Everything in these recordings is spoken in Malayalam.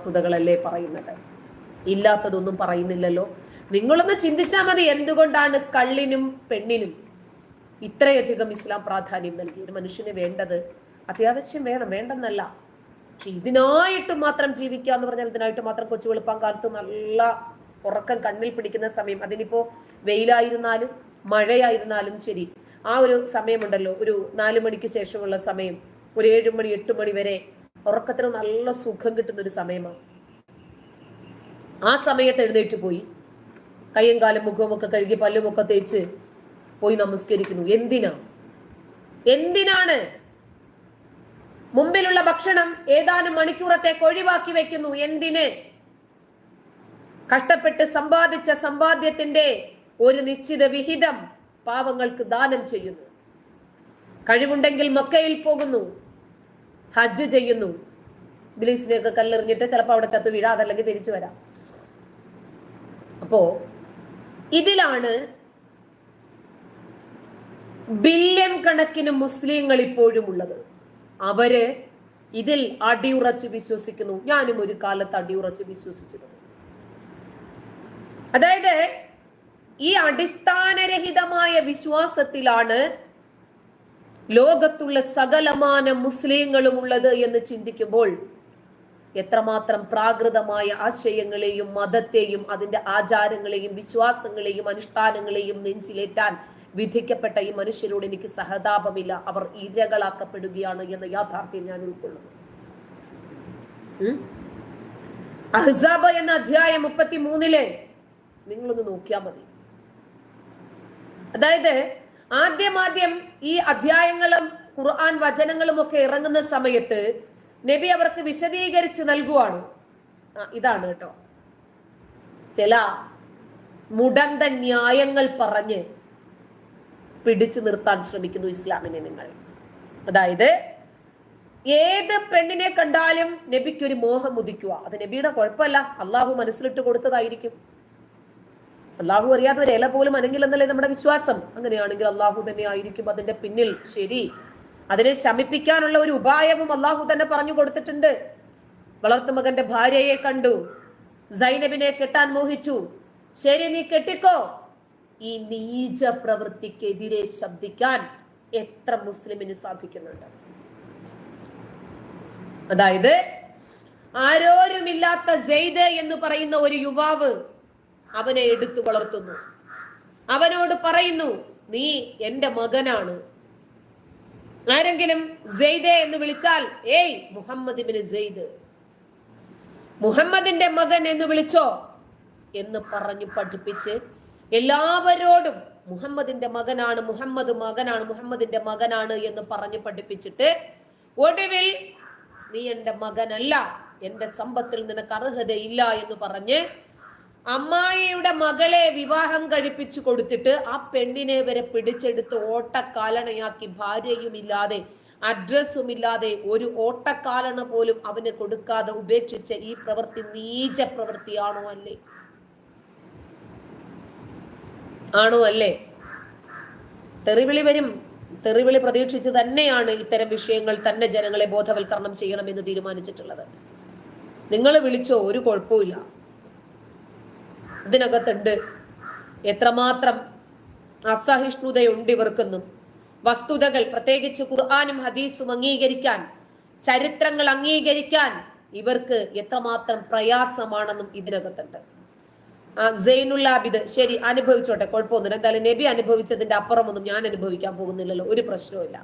വസ്തുതകളല്ലേ പറയുന്നത്, ഇല്ലാത്തതൊന്നും പറയുന്നില്ലല്ലോ. നിങ്ങളൊന്ന് ചിന്തിച്ചാൽ മതി, എന്തുകൊണ്ടാണ് കള്ളിനും പെണ്ണിനും ഇത്രയധികം ഇസ്ലാം പ്രാധാന്യം നൽകി? ഒരു മനുഷ്യന് വേണ്ടത് അത്യാവശ്യം വേണം, വേണ്ടെന്നല്ല, പക്ഷെ ഇതിനായിട്ട് മാത്രം ജീവിക്കുക എന്ന് പറഞ്ഞാൽ, ഇതിനായിട്ട് മാത്രം കൊച്ചു വെളുപ്പാൻ കാലത്ത് നല്ല ഉറക്കം കണ്ണിൽ പിടിക്കുന്ന സമയം, അതിനിപ്പോ വെയിലായിരുന്നാലും മഴയായിരുന്നാലും ശരി, ആ ഒരു സമയമുണ്ടല്ലോ, ഒരു 4 മണിക്ക് ശേഷമുള്ള സമയം, ഒരു 7 മണി 8 മണി വരെ ഉറക്കത്തിന് നല്ല സുഖം കിട്ടുന്ന ഒരു സമയമാണ്. ആ സമയത്ത് എഴുന്നേറ്റ് പോയി കയ്യും കാലും മുഖവുമൊക്കെ കഴുകി പല്ലുമൊക്കെ തേച്ച് പോയി നമസ്കരിക്കുന്നു. എന്തിനാണ്? മുമ്പിലുള്ള ഭക്ഷണം ഏതാനും മണിക്കൂറത്തേക്ക് ഒഴിവാക്കി വെക്കുന്നു. എന്തിന്? കഷ്ടപ്പെട്ട് സമ്പാദിച്ച സമ്പാദ്യത്തിന്റെ ഒരു നിശ്ചിത വിഹിതം പാവങ്ങൾക്ക് ദാനം ചെയ്യുന്നു. കഴിവുണ്ടെങ്കിൽ മക്കയിൽ പോകുന്നു, ഹജ്ജ് ചെയ്യുന്നു, ബിലീസിനെയൊക്കെ കല്ലെറിഞ്ഞിട്ട് ചിലപ്പോൾ അവിടെ ചത്തു വീഴാം, അതല്ലെങ്കിൽ തിരിച്ചു വരാം. അപ്പോ ഇതിലാണ് ബില്യൺ കണക്കിന് മുസ്ലിങ്ങൾ ഇപ്പോഴും ഉള്ളത്. അവര് ഇതിൽ അടിയുറച്ച് വിശ്വസിക്കുന്നു. ഞാനും ഒരു കാലത്ത് അടിയുറച്ച് വിശ്വസിച്ചിരുന്നു. അതായത് ഈ അടിസ്ഥാനരഹിതമായ വിശ്വാസത്തിലാണ് ലോകത്തുള്ള സകലമാന മുസ്ലിങ്ങളും ഉള്ളത് എന്ന് ചിന്തിക്കുമ്പോൾ എത്രമാത്രം പ്രാകൃതമായ ആശയങ്ങളെയും മതത്തെയും അതിന്റെ ആചാരങ്ങളെയും വിശ്വാസങ്ങളെയും അനുഷ്ഠാനങ്ങളെയും നെഞ്ചിലേറ്റാൻ വിധിക്കപ്പെട്ട ഈ മനുഷ്യരോട് എനിക്ക് സഹതാപമില്ല. അവർ ഇരകളാക്കപ്പെടുകയാണ് എന്ന യാഥാർത്ഥ്യം ഞാൻ ഉൾക്കൊള്ളുന്നു. അഹ്സാബ് എന്ന അധ്യായം 33 നിങ്ങളൊന്ന് നോക്കിയാൽ മതി. അതായത് ആദ്യം ഈ അധ്യായങ്ങളും ഖുർആൻ വചനങ്ങളും ഒക്കെ ഇറങ്ങുന്ന സമയത്ത് നബി അവർക്ക് വിശദീകരിച്ച് നൽകുവാണ്. ഇതാണ് കേട്ടോ, ചില മുടന്ത ന്യായങ്ങൾ പറഞ്ഞ് പിടിച്ചു നിർത്താൻ ശ്രമിക്കുന്നു ഇസ്ലാമിനെ നിങ്ങൾ. അതായത് ഏത് പെണ്ണിനെ കണ്ടാലും നബിക്കൊരു മോഹം ഉദിക്കുക. അത് നബിയുടെ കുഴപ്പമല്ല, അള്ളാഹു മനസ്സിലിട്ട് കൊടുത്തതായിരിക്കും. അള്ളാഹു അറിയാതെ ഒരു ഇല പോലും അനങ്ങില്ലെന്നല്ലേ നമ്മുടെ വിശ്വാസം. അങ്ങനെയാണെങ്കിൽ അള്ളാഹു തന്നെ ആയിരിക്കും അതിന്റെ പിന്നിൽ ശരി. അതിനെ ശമിപ്പിക്കാനുള്ള ഒരു ഉപായവും അള്ളാഹു തന്നെ പറഞ്ഞു കൊടുത്തിട്ടുണ്ട്. വളർത്തുമകന്റെ ഭാര്യയെ കണ്ടു, സൈനബിനെ കെട്ടാൻ മോഹിച്ചു, ശരി നീ കെട്ടിക്കോ. ഈ നീച പ്രവൃത്തിക്കെതിരെ ശബ്ദിക്കാൻ എത്ര മുസ്ലിമിന് സാധിക്കുന്നുണ്ട്? അതായത് ആരോരുമില്ലാത്ത സെയ്ദ് എന്ന് പറയുന്ന ഒരു യുവാവ് അവനെ എടുത്തു വളർത്തുന്നു. അവനോട് പറയുന്നു, നീ എന്റെ മകനാണ്. ആരെങ്കിലും സെയ്ദ് എന്ന് വിളിച്ചാൽ, ഏയ് മുഹമ്മദ് ഇബ്നു സെയ്ദ്, മുഹമ്മദിന്റെ മകൻ എന്ന് വിളിച്ചോ എന്ന് പറഞ്ഞു പഠിപ്പിച്ച് എല്ലാവരോടും മുഹമ്മദിന്റെ മകനാണ്, മുഹമ്മദിന്റെ മകനാണ് എന്ന് പറഞ്ഞു പഠിപ്പിച്ചിട്ട് ഒടുവിൽ നീ എന്റെ മകനല്ല, എന്റെ സമ്പത്തിൽ നിനക്ക് അർഹതയില്ല എന്ന് പറഞ്ഞ് അമ്മായിയുടെ മകളെ വിവാഹം കഴിപ്പിച്ചു കൊടുത്തിട്ട് ആ പെണ്ണിനെ വരെ പിടിച്ചെടുത്ത് ഓട്ടക്കാലണയാക്കി, ഭാര്യയുമില്ലാതെ അഡ്രസ്സുമില്ലാതെ ഒരു ഓട്ടക്കാലണ പോലും അവന് കൊടുക്കാതെ ഉപേക്ഷിച്ച ഈ പ്രവൃത്തി നീച പ്രവൃത്തിയാണോ അല്ലേ? ആണോ അല്ലേ? തെറിവിളി വരും. തെറിവിളി പ്രതീക്ഷിച്ച് തന്നെയാണ് ഇത്തരം വിഷയങ്ങൾ തന്നെ ജനങ്ങളെ ബോധവൽക്കരണം ചെയ്യണമെന്ന് തീരുമാനിച്ചിട്ടുള്ളത്. നിങ്ങൾ വിളിച്ചോ, ഒരു കുഴപ്പമില്ല. ഇതിനകത്തുണ്ട് എത്രമാത്രം അസഹിഷ്ണുതയുണ്ട് ഇവർക്കെന്നും, വസ്തുതകൾ പ്രത്യേകിച്ച് ഖുർആനും ഹദീസും അംഗീകരിക്കാൻ, ചരിത്രങ്ങൾ അംഗീകരിക്കാൻ ഇവർക്ക് എത്രമാത്രം പ്രയാസമാണെന്നും ഇതിനകത്തുണ്ട്. സൈനുൽ ആബിദ് ശരി, അനുഭവിച്ചോട്ടെ, കുഴപ്പമൊന്നുമില്ല. എന്തായാലും നബി അനുഭവിച്ചതിന്റെ അപ്പുറമൊന്നും ഞാൻ അനുഭവിക്കാൻ പോകുന്നില്ലല്ലോ, ഒരു പ്രശ്നവുമില്ല.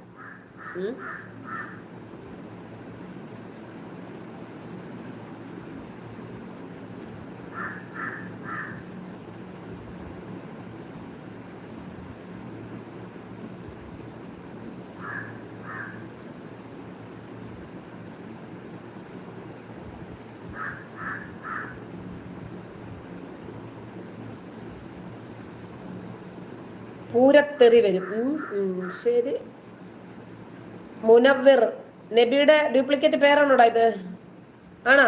പൂരത്തെറി വരും. ശരി, മുനവ്വിർ നബിയുടെ ഡ്യൂപ്ലിക്കേറ്റ് പേരാണോടാ ഇത്? ആണോ?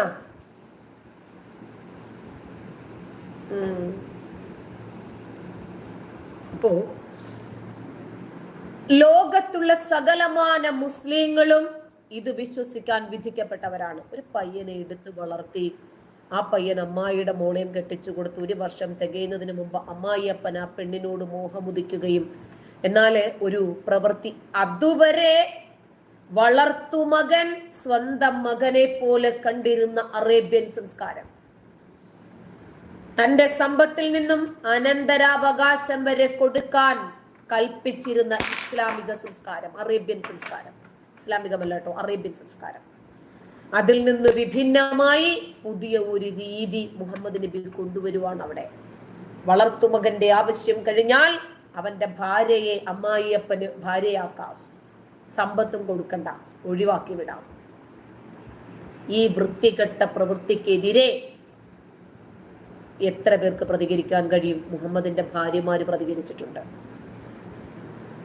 അപ്പോ ലോകത്തുള്ള സകലമാന മുസ്ലിങ്ങളും ഇത് വിശ്വസിക്കാൻ വിധിക്കപ്പെട്ടവരാണ്. ഒരു പയ്യനെ എടുത്തു വളർത്തി, ആ പയ്യൻ അമ്മായിയുടെ മോളെയും കെട്ടിച്ചു കൊടുത്തു. 1 വർഷം തികയുന്നതിന് മുമ്പ് അമ്മായിയപ്പൻ ആ പെണ്ണിനോട് മോഹമുദിക്കുകയും, എന്നാൽ ഒരു പ്രവൃത്തി, അതുവരെ വളർത്തുമകൻ സ്വന്തം മകനെ പോലെ കണ്ടിരുന്ന അറേബ്യൻ സംസ്കാരം, തന്റെ സമ്പത്തിൽ നിന്നും അനന്തരാവകാശം വരെ കൊടുക്കാൻ കൽപ്പിച്ചിരുന്ന ഇസ്ലാമിക സംസ്കാരം, അറേബ്യൻ സംസ്കാരം, ഇസ്ലാമികമല്ല കേട്ടോ, അറേബ്യൻ സംസ്കാരം, അതിൽ നിന്ന് വിഭിന്നമായി പുതിയ ഒരു രീതി മുഹമ്മദ് നബി കൊണ്ടുവരുവാണ്. അവിടെ വളർത്തുമകന്റെ ആവശ്യം കഴിഞ്ഞാൽ അവന്റെ ഭാര്യയെ അമ്മായിയപ്പന് ഭാര്യയാക്കാം, സമ്പത്തും കൊടുക്കണ്ട, ഒഴിവാക്കി വിടാം. ഈ വൃത്തികെട്ട പ്രവൃത്തിക്കെതിരെ എത്ര പേർക്ക് പ്രതികരിക്കാൻ കഴിയും? മുഹമ്മദിന്റെ ഭാര്യമാര് പ്രതികരിച്ചിട്ടുണ്ട്.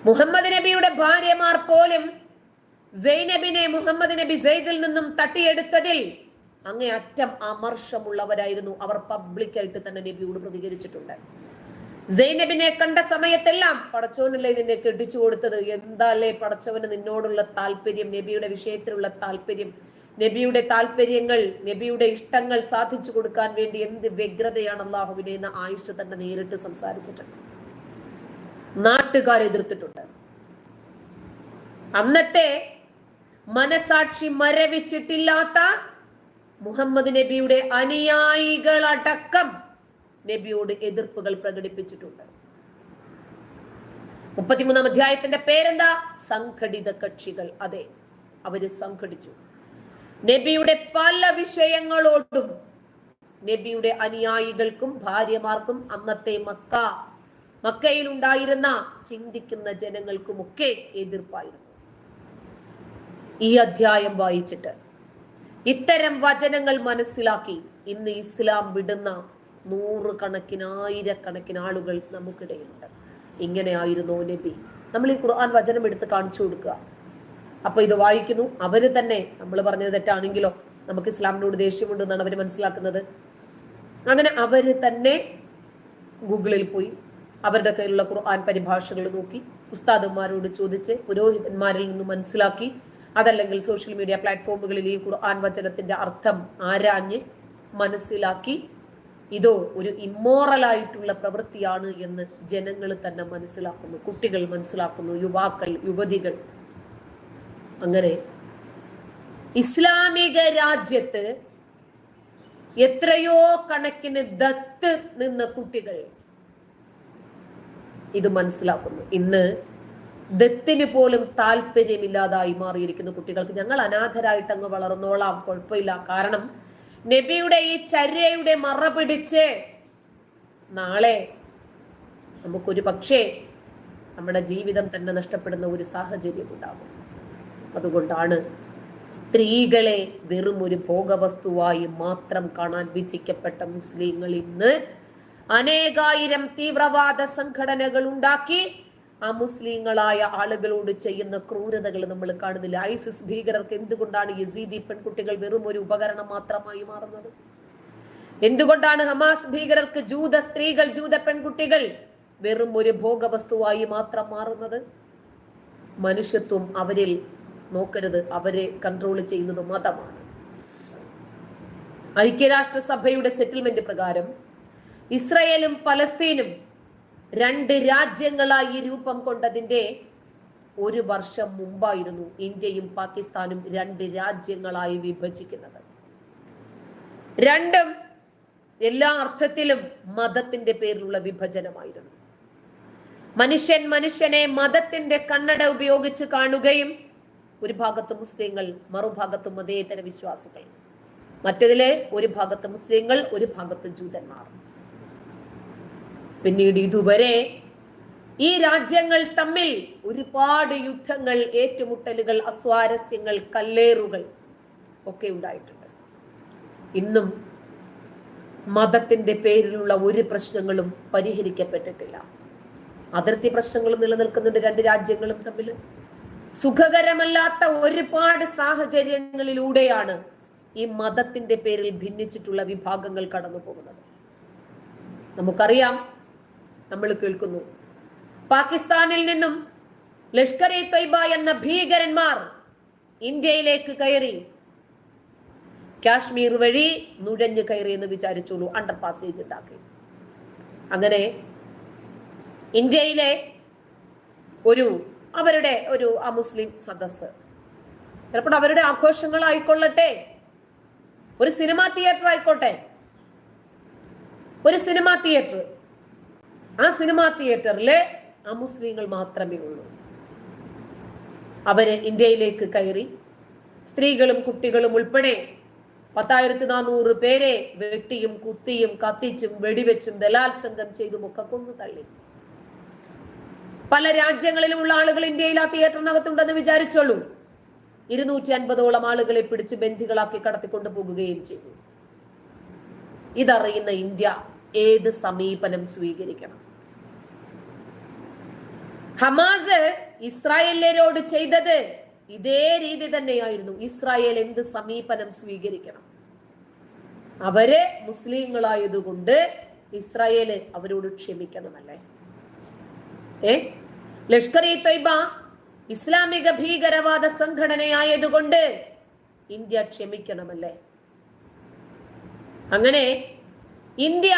മുഹമ്മദ് നബിയുടെ ഭാര്യമാർ പോലും സൈനബിനെ മുഹമ്മദ് നബി സെയ്ദിൽ നിന്നും തട്ടിയെടുത്തതിൽ അങ്ങേയറ്റം അമർഷമുള്ളവരായിരുന്നു. അവർ പബ്ലിക്കായിട്ട് തന്നെ നബിയോട് പ്രതികരിച്ചിട്ടുണ്ട്. സൈനബിനെ കണ്ട സമയത്തെല്ലാം, പടച്ചോനല്ലേ നിന്നെ കെട്ടിച്ചു കൊടുത്തത്, എന്താല്ലേ പടച്ചവന് നിന്നോടുള്ള താല്പര്യം, നബിയുടെ വിഷയത്തിലുള്ള താല്പര്യം, നബിയുടെ താല്പര്യങ്ങൾ, നബിയുടെ ഇഷ്ടങ്ങൾ സാധിച്ചു കൊടുക്കാൻ വേണ്ടി എന്ത് വ്യഗ്രതയാണ് അള്ളാഹുവിനെ എന്ന് ആയിഷ തന്നെ നേരിട്ട് സംസാരിച്ചിട്ടുണ്ട്. നാട്ടുകാർ എതിർത്തിട്ടുണ്ട്. അന്നത്തെ മനസാക്ഷി മരവിച്ചിട്ടില്ലാത്ത മുഹമ്മദ് നബിയുടെ അനുയായികളടക്കം നബിയോട് എതിർപ്പുകൾ പ്രകടിപ്പിച്ചിട്ടുണ്ട്. 33-ാം അധ്യായത്തിന്റെ പേരെന്താ? സംഘടിത കക്ഷികൾ. അതെ, അവര് സംഘടിച്ചു. നബിയുടെ പല വിഷയങ്ങളോടും നബിയുടെ അനുയായികൾക്കും ഭാര്യമാർക്കും അന്നത്തെ മക്കയിൽ ഉണ്ടായിരുന്ന ചിന്തിക്കുന്ന ജനങ്ങൾക്കുമൊക്കെ എതിർപ്പായിരുന്നു. ഈ അധ്യായം വായിച്ചിട്ട് ഇത്തരം വചനങ്ങൾ മനസ്സിലാക്കി ഇന്ന് ഇസ്ലാം വിടുന്ന 100 കണക്കിന് 1000 കണക്കിന് ആളുകൾ നമുക്കിടയിലുണ്ട്. ഇങ്ങനെയായിരുന്നു നബി. നമ്മൾ ഈ ഖുർആൻ വചനം എടുത്ത് കാണിച്ചു കൊടുക്കുക. അപ്പൊ ഇത് വായിക്കുന്നു, അവര് തന്നെ നമ്മൾ പറഞ്ഞത് തെറ്റാണെങ്കിലോ നമുക്ക് ഇസ്ലാമിനോട് ദേഷ്യമുണ്ടെന്നാണ് അവർ മനസ്സിലാക്കുന്നത്. അങ്ങനെ അവര് തന്നെ ഗൂഗിളിൽ പോയി അവരുടെ കയ്യിലുള്ള ഖുർആൻ പരിഭാഷകൾ നോക്കി, ഉസ്താദന്മാരോട് ചോദിച്ച്, പുരോഹിതന്മാരിൽ നിന്നും മനസ്സിലാക്കി, അതല്ലെങ്കിൽ സോഷ്യൽ മീഡിയ പ്ലാറ്റ്ഫോമുകളിൽ ഈ ഖുർആൻ വചനത്തിന്റെ അർത്ഥം ആരാഞ്ഞ് മനസ്സിലാക്കി, ഇതോ ഒരു ഇമ്മോറലായിട്ടുള്ള പ്രവൃത്തിയാണ് എന്ന് ജനങ്ങൾ തന്നെ മനസ്സിലാക്കുന്നു, കുട്ടികൾ മനസ്സിലാക്കുന്നു, യുവാക്കൾ, യുവതികൾ. അങ്ങനെ ഇസ്ലാമിക രാജ്യത്ത് എത്രയോ കണക്കിന് ദത്ത് നിന്ന കുട്ടികൾ ഇത് മനസ്സിലാക്കുന്നു. ഇന്ന് ദത്തിന് പോലും താല്പര്യമില്ലാതായി മാറിയിരിക്കുന്ന കുട്ടികൾക്ക് ഞങ്ങൾ അനാഥരായിട്ട് അങ്ങ് വളർന്നോളാം, കുഴപ്പമില്ല, കാരണം നബിയുടെ ഈ ചര്യയുടെ മറ പിടിച്ച് നാളെ നമുക്കൊരു പക്ഷേ നമ്മുടെ ജീവിതം തന്നെ നഷ്ടപ്പെടുന്ന ഒരു സാഹചര്യം ഉണ്ടാകും. അതുകൊണ്ടാണ് സ്ത്രീകളെ വെറും ഒരു ഭോഗവസ്തുവായി മാത്രം കാണാൻ വിധിക്കപ്പെട്ട മുസ്ലിങ്ങൾ ഇന്ന് അനേകായിരം തീവ്രവാദ സംഘടനകൾ ഉണ്ടാക്കി ആ മുസ്ലിങ്ങളായ ആളുകളോട് ചെയ്യുന്ന ക്രൂരതകൾ നമ്മൾ കാണുന്നില്ല. ഐസിസ് ഭീകരർക്ക് എന്തുകൊണ്ടാണ് യസീദി പെൺകുട്ടികൾ വെറും ഒരു ഉപകരണം മാത്രമായി മാറുന്നത്? എന്തുകൊണ്ടാണ് ഹമാസ് ഭീകരർക്ക് ജൂത സ്ത്രീകൾ, ജൂത പെൺകുട്ടികൾ വെറും ഒരു ഭോഗവസ്തുവായി മാത്രം മാറുന്നത്? മനുഷ്യത്വം അവരിൽ നോക്കരുത്, അവരെ കൺട്രോൾ ചെയ്യുന്നത് മതമാണ്. ഐക്യരാഷ്ട്രസഭയുടെ സെറ്റിൽമെന്റ് പ്രകാരം ഇസ്രയേലും പലസ്തീനും 2 രാജ്യങ്ങളായി രൂപം കൊണ്ടതിന്റെ 1 വർഷം മുമ്പായിരുന്നു ഇന്ത്യയും പാകിസ്ഥാനും 2 രാജ്യങ്ങളായി വിഭജിക്കുന്നത്. രണ്ടും എല്ലാ അർത്ഥത്തിലും മതത്തിന്റെ പേരിലുള്ള വിഭജനമായിരുന്നു. മനുഷ്യനെ മതത്തിന്റെ കണ്ണട ഉപയോഗിച്ച് കാണുകയും, ഒരു ഭാഗത്ത് മുസ്ലിങ്ങൾ, മറുഭാഗത്ത് മതേതര വിശ്വാസികൾ, മറ്റതിലെ ഒരു ഭാഗത്ത് മുസ്ലിങ്ങൾ, ഒരു ഭാഗത്ത് ജൂതന്മാർ. പിന്നീട് ഇതുവരെ ഈ രാജ്യങ്ങൾ തമ്മിൽ ഒരുപാട് യുദ്ധങ്ങൾ, ഏറ്റുമുട്ടലുകൾ, അസ്വാരസ്യങ്ങൾ, കല്ലേറുകൾ ഒക്കെ ഉണ്ടായിട്ടുണ്ട്. ഇന്നും മതത്തിന്റെ പേരിലുള്ള ഒരു പ്രശ്നങ്ങളും പരിഹരിക്കപ്പെട്ടിട്ടില്ല. അതിർത്തി പ്രശ്നങ്ങളും നിലനിൽക്കുന്നുണ്ട് 2 രാജ്യങ്ങളും തമ്മിൽ. സുഖകരമല്ലാത്ത ഒരുപാട് സാഹചര്യങ്ങളിലൂടെയാണ് ഈ മതത്തിന്റെ പേരിൽ ഭിന്നിച്ചിട്ടുള്ള വിഭാഗങ്ങൾ കടന്നു പോകുന്നത്. നമുക്കറിയാം, നമ്മൾ കേൾക്കുന്നു, പാകിസ്ഥാനിൽ നിന്നും ലഷ്കർ-ഇ-ത്വയ്ബ എന്ന ഭീകരന്മാർ ഇന്ത്യയിലേക്ക് കയറി, കാശ്മീർ വഴി നുഴഞ്ഞു കയറി എന്ന് വിചാരിച്ചോളൂ. അണ്ടർ പാസേജ് ഉണ്ടാക്കി. അങ്ങനെ ഇന്ത്യയിലെ അവരുടെ ഒരു അമുസ്ലിം സദസ്, ചിലപ്പോൾ അവരുടെ ആഘോഷങ്ങളായിക്കൊള്ളട്ടെ, ഒരു സിനിമാ തിയേറ്റർ ആയിക്കോട്ടെ, ഒരു സിനിമാ തിയേറ്റർ, ആ സിനിമാ തിയേറ്ററിലെ അമുസ്ലിങ്ങൾ മാത്രമേ ഉള്ളൂ. അവര് ഇന്ത്യയിലേക്ക് കയറി, സ്ത്രീകളും കുട്ടികളും ഉൾപ്പെടെ 10,400 പേരെ വെട്ടിയും കുത്തിയും കത്തിച്ചും വെടിവെച്ചും ബലാത്സംഗം ചെയ്തുമൊക്കെ കൊന്നു തള്ളി. പല രാജ്യങ്ങളിലുമുള്ള ആളുകൾ ഇന്ത്യയിൽ ആ തിയേറ്ററിനകത്തുണ്ടെന്ന് വിചാരിച്ചോളൂ. 250ഓളം ആളുകളെ പിടിച്ച് ബന്ദികളാക്കി കടത്തിക്കൊണ്ടു പോകുകയും ചെയ്തു. ഇതറിയുന്ന ഇന്ത്യ ഏത് സമീപനം സ്വീകരിക്കണം? ഹമാസ് ഇസ്രായേലിനോട് ചെയ്തത് ഇതേ രീതി തന്നെയായിരുന്നു. ഇസ്രായേൽ എന്ത് സമീപനം സ്വീകരിക്കണം? അവര് മുസ്ലിങ്ങളായതുകൊണ്ട് ഇസ്രായേല് അവരോട് ക്ഷമിക്കണമല്ലേ? ലഷ്കർ ഇ തൊയ്ബ ഇസ്ലാമിക ഭീകരവാദ സംഘടനയായതുകൊണ്ട് ഇന്ത്യ ക്ഷമിക്കണമല്ലേ? അങ്ങനെ ഇന്ത്യ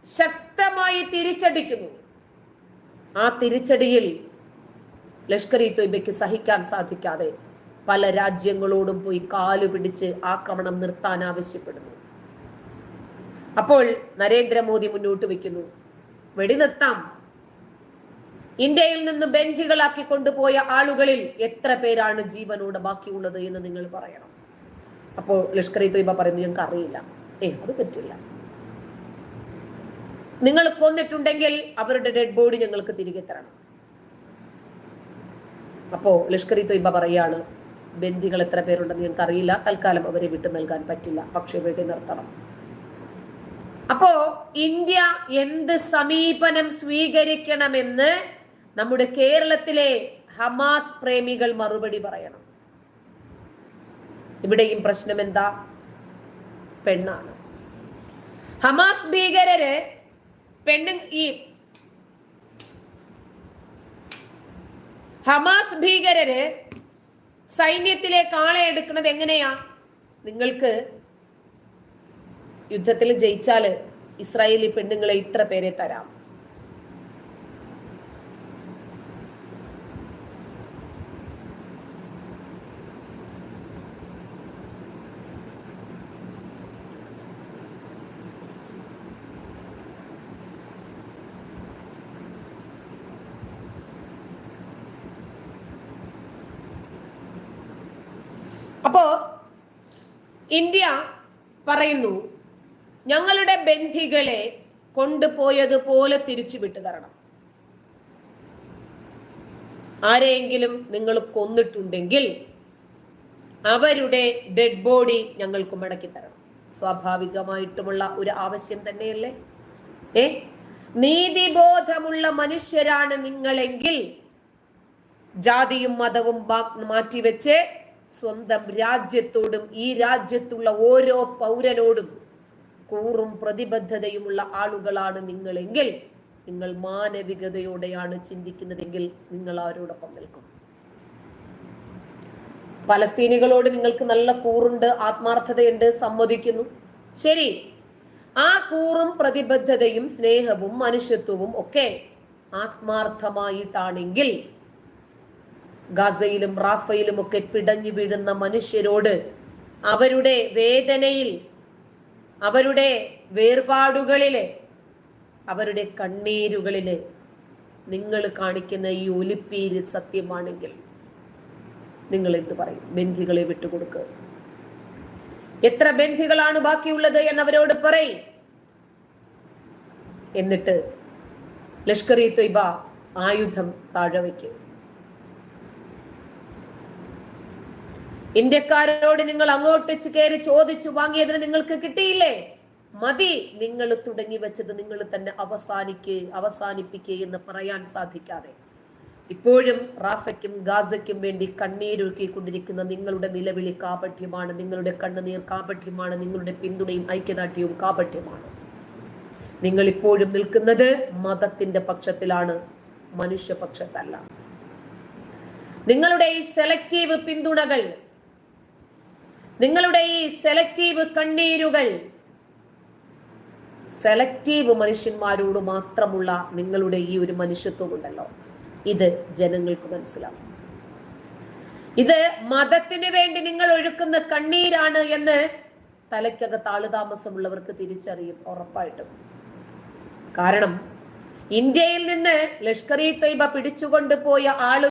ശക്തമായി തിരിച്ചടിക്കുന്നു. ആ തിരിച്ചടിയിൽ ലഷ്കർ ഇ തൊയ്ബയ്ക്ക് സഹിക്കാൻ സാധിക്കാതെ പല രാജ്യങ്ങളോടും പോയി കാലു പിടിച്ച് ആക്രമണം നിർത്താൻ ആവശ്യപ്പെടുന്നു. അപ്പോൾ നരേന്ദ്രമോദി മുന്നോട്ട് വെക്കുന്നു, വെടിനിർത്താം. ഇന്ത്യയിൽ നിന്ന് ബന്ദികളാക്കി കൊണ്ടുപോയ ആളുകളിൽ എത്ര പേരാണ് ജീവനോട് ബാക്കിയുള്ളത് എന്ന് നിങ്ങൾ പറയണം. അപ്പോൾ ലഷ്കർ ഇ തൊയ്ബ പറയുന്നു, ഞങ്ങൾക്ക് അറിയില്ല. അത് പറ്റില്ല. നിങ്ങൾ കൊന്നിട്ടുണ്ടെങ്കിൽ അവരുടെ ഡെഡ് ബോഡി ഞങ്ങൾക്ക് തിരികെ തരണം. അപ്പോ ലഷ്കർ ഇ തൊയ്ബ പറയാണ്, ബന്ദികൾ എത്ര പേരുണ്ടെന്ന് ഞങ്ങൾക്ക് അറിയില്ല, തൽക്കാലം അവരെ വിട്ടു നൽകാൻ പറ്റില്ല, പക്ഷെ വെടി നിർത്തണം. അപ്പോ ഇന്ത്യ എന്ത് സമീപനം സ്വീകരിക്കണമെന്ന് നമ്മുടെ കേരളത്തിലെ ഹമാസ് പ്രേമികൾ മറുപടി പറയണം. ഇവിടെയും പ്രശ്നം എന്താ? പെണ്ണാണ്. ഹമാസ് ഭീകരര് ഹമാസ് ഭീകരര് സൈന്യത്തിലേക്ക് ആളെ എടുക്കുന്നത് എങ്ങനെയാ? നിങ്ങൾക്ക് യുദ്ധത്തിൽ ജയിച്ചാല് ഇസ്രായേലി പെണ്ണുങ്ങളെ ഇത്ര പേരെ തരാം. അപ്പോ ഇന്ത്യ പറയുന്നു, ഞങ്ങളുടെ ബന്ദികളെ കൊണ്ടുപോയതുപോലെ തിരിച്ചു വിട്ടു തരണം. ആരെയെങ്കിലും നിങ്ങൾ കൊന്നിട്ടുണ്ടെങ്കിൽ അവരുടെ ഡെഡ് ബോഡി ഞങ്ങൾക്ക് മടക്കി തരണം. സ്വാഭാവികമായിട്ടുമുള്ള ഒരു ആവശ്യം തന്നെയല്ലേ? നീതിബോധമുള്ള മനുഷ്യരാണ് നിങ്ങളെങ്കിൽ ജാതിയും മതവും മാറ്റിവെച്ച് സ്വന്തം രാജ്യത്തോടും ഈ രാജ്യത്തുള്ള ഓരോ പൗരനോടും കൂറും പ്രതിബദ്ധതയുമുള്ള ആളുകളാണ് നിങ്ങളെങ്കിൽ, നിങ്ങൾ മാനവികതയോടെയാണ് ചിന്തിക്കുന്നതെങ്കിൽ നിങ്ങൾ ആരോടൊപ്പം നിൽക്കും? പലസ്തീനികളോട് നിങ്ങൾക്ക് നല്ല കൂറുണ്ട്, ആത്മാർത്ഥതയുണ്ട്, സമ്മതിക്കുന്നു. ശരി, ആ കൂറും പ്രതിബദ്ധതയും സ്നേഹവും മനുഷ്യത്വവും ഒക്കെ ആത്മാർത്ഥമായിട്ടാണെങ്കിൽ ഗാസയിലും റാഫയിലും ഒക്കെ പിടഞ്ഞു വീഴുന്ന മനുഷ്യരോട് അവരുടെ വേദനയിൽ, അവരുടെ വേർപാടുകളില്, അവരുടെ കണ്ണീരുകളില് നിങ്ങൾ കാണിക്കുന്ന ഈ ഒലിപ്പീര് സത്യമാണെങ്കിൽ നിങ്ങൾ എന്ത് പറയും? ബന്ദികളെ വിട്ടുകൊടുക്കുക. എത്ര ബന്ദികളാണ് ബാക്കിയുള്ളത് എന്നവരോട് പറയും. എന്നിട്ട് ലഷ്കർ ഇ തൊയ്ബ ആയുധം താഴെ വയ്ക്കുക. ഇന്ത്യക്കാരോട് നിങ്ങൾ അങ്ങോട്ട് കയറി ചോദിച്ചു വാങ്ങിയതിന് നിങ്ങൾക്ക് കിട്ടിയില്ലേ? മതി, നിങ്ങൾ തുടങ്ങി വെച്ചത് നിങ്ങൾ തന്നെ അവസാനിപ്പിക്കുക എന്ന് പറയാൻ സാധിക്കാതെ ഇപ്പോഴും റാഫയ്ക്കും ഗാസയ്ക്കും വേണ്ടി കണ്ണീരൊഴുക്കിക്കൊണ്ടിരിക്കുന്ന നിങ്ങളുടെ നിലവിളി കാപട്യമാണ്, നിങ്ങളുടെ കണ്ണുനീർ കാപട്യമാണ്, നിങ്ങളുടെ പിന്തുണയും ഐക്യദാർഢ്യവും കാപട്യമാണ്. നിങ്ങൾ ഇപ്പോഴും നിൽക്കുന്നത് മതത്തിന്റെ പക്ഷത്തിലാണ്, മനുഷ്യപക്ഷത്തല്ല. നിങ്ങളുടെ ഈ സെലക്റ്റീവ് പിന്തുണകൾ, നിങ്ങളുടെ ഈ സെലക്റ്റീവ് കണ്ണീരുകൾ, സെലക്റ്റീവ് മനുഷ്യന്മാരോട് മാത്രമുള്ള നിങ്ങളുടെ ഈ ഒരു മനുഷ്യത്വം ഉണ്ടല്ലോ, ഇത് ജനങ്ങൾക്ക് മനസ്സിലാവും. ഇത് മതത്തിന് വേണ്ടി നിങ്ങൾ ഒഴുക്കുന്ന കണ്ണീരാണ് എന്ന് തലയ്ക്കകത്ത് ആളുതാമസമുള്ളവർക്ക് തിരിച്ചറിയും ഉറപ്പായിട്ടും. കാരണം ഇന്ത്യയിൽ നിന്ന് ലഷ്കർ-ഇ-ത്വയ്ബ പിടിച്ചുകൊണ്ടുപോയ ആളുകൾ